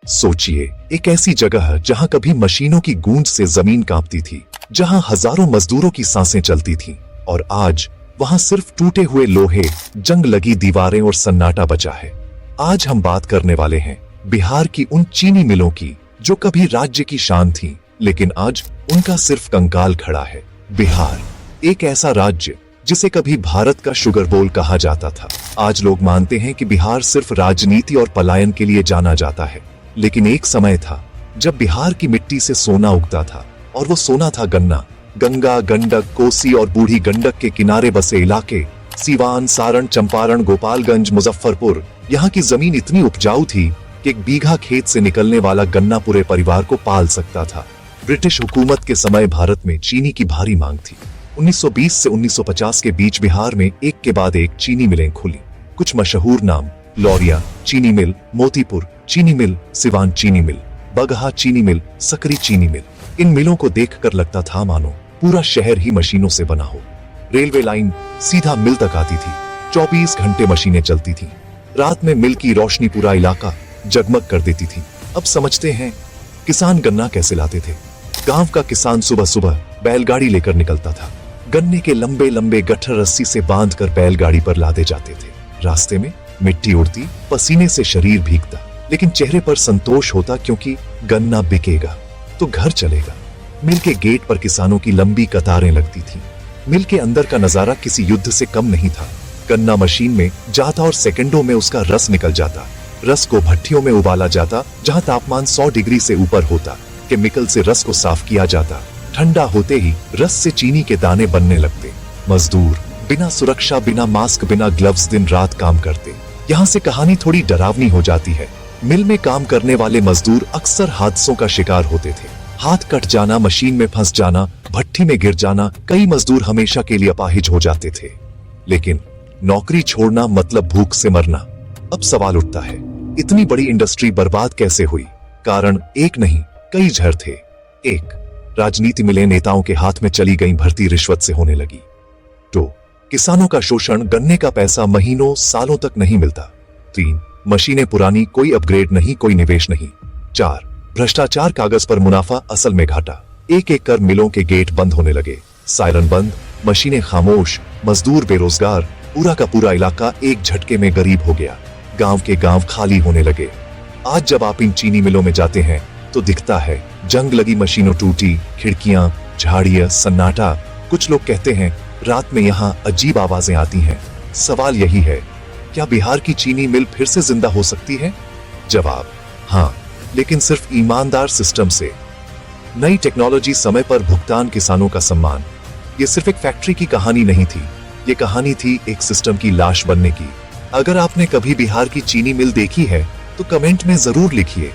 सोचिए, एक ऐसी जगह जहां कभी मशीनों की गूंज से जमीन कांपती थी, जहां हजारों मजदूरों की सांसें चलती थीं, और आज वहां सिर्फ टूटे हुए लोहे, जंग लगी दीवारें और सन्नाटा बचा है। आज हम बात करने वाले हैं बिहार की उन चीनी मिलों की जो कभी राज्य की शान थी, लेकिन आज उनका सिर्फ कंकाल खड़ा है। बिहार एक ऐसा राज्य जिसे कभी भारत का शुगर बोल कहा जाता था। आज लोग मानते हैं कि बिहार सिर्फ राजनीति और पलायन के लिए जाना जाता है, लेकिन एक समय था जब बिहार की मिट्टी से सोना उगता था, और वो सोना था गन्ना। गंगा, गंडक, कोसी और बूढ़ी गंडक के किनारे बसे इलाके, सीवान, सारण, चंपारण, गोपालगंज, मुजफ्फरपुर, यहाँ की जमीन इतनी उपजाऊ थी कि एक बीघा खेत से निकलने वाला गन्ना पूरे परिवार को पाल सकता था। ब्रिटिश हुकूमत के समय भारत में चीनी की भारी मांग थी। 1920 से 1950 के बीच बिहार में एक के बाद एक चीनी मिलें खुली। कुछ मशहूर नाम: लौरिया चीनी मिल, मोतीपुर चीनी मिल, सिवान चीनी मिल, बगहा चीनी मिल, सकरी चीनी मिल। इन मिलों को देखकर लगता था मानो पूरा शहर ही मशीनों से बना हो। रेलवे लाइन सीधा मिल तक आती थी। 24 घंटे मशीनें चलती थीं। रात में मिल की रोशनी पूरा इलाका जगमग कर देती थी। अब समझते हैं किसान गन्ना कैसे लाते थे। गांव का किसान सुबह सुबह बैलगाड़ी लेकर निकलता था। गन्ने के लंबे लंबे गट्ठर रस्सी से बांधकर बैलगाड़ी पर लादे जाते थे। रास्ते में मिट्टी उड़ती, पसीने से शरीर भीगता, लेकिन चेहरे पर संतोष होता, क्योंकि गन्ना बिकेगा तो घर चलेगा। मिल के गेट पर किसानों की लंबी कतारें लगती थीं। मिल के अंदर का नजारा किसी युद्ध से कम नहीं था। गन्ना मशीन में जाता और सेकंडों में उसका रस निकल जाता। रस को भट्टियों में उबाला जाता, जहां तापमान 100 डिग्री से ऊपर होता। केमिकल से रस को साफ किया जाता। ठंडा होते ही रस से चीनी के दाने बनने लगते। मजदूर बिना सुरक्षा, बिना मास्क, बिना ग्लव्स दिन रात काम करते। यहाँ से कहानी थोड़ी डरावनी हो जाती है। मिल में काम करने वाले मजदूर अक्सर हादसों का शिकार होते थे। हाथ कट जाना, मशीन में फंस जाना, भट्टी में गिर जाना। कई मजदूर हमेशा के लिए अपाहिज हो जाते थे। लेकिन नौकरी छोड़ना मतलब भूख से मरना। अब सवाल उठता है, इतनी बड़ी इंडस्ट्री बर्बाद कैसे हुई? कारण एक नहीं, कई जहर थे। एक, राजनीति मिले नेताओं के हाथ में चली गई भर्ती रिश्वत से होने लगी। 2, किसानों का शोषण, गन्ने का पैसा महीनों सालों तक नहीं मिलता। 3, मशीनें पुरानी, कोई अपग्रेड नहीं, कोई निवेश नहीं। 4, भ्रष्टाचार, कागज पर मुनाफा, असल में घाटा। एक एक कर मिलों के गेट बंद होने लगे। सायरन बंद, मशीनें खामोश, मजदूर बेरोजगार। पूरा का पूरा इलाका एक झटके में गरीब हो गया। गांव के गांव खाली होने लगे। आज जब आप इन चीनी मिलों में जाते हैं तो दिखता है जंग लगी मशीनों, टूटी खिड़कियां, झाड़ियां, सन्नाटा। कुछ लोग कहते हैं रात में यहाँ अजीब आवाजें आती हैं। सवाल यही है, क्या बिहार की चीनी मिल फिर से जिंदा हो सकती है? जवाब हाँ, लेकिन सिर्फ ईमानदार सिस्टम से। नई टेक्नोलॉजी, समय पर भुगतान, किसानों का सम्मान। ये सिर्फ एक फैक्ट्री की कहानी नहीं थी, ये कहानी थी एक सिस्टम की लाश बनने की। अगर आपने कभी बिहार की चीनी मिल देखी है तो कमेंट में जरूर लिखिए।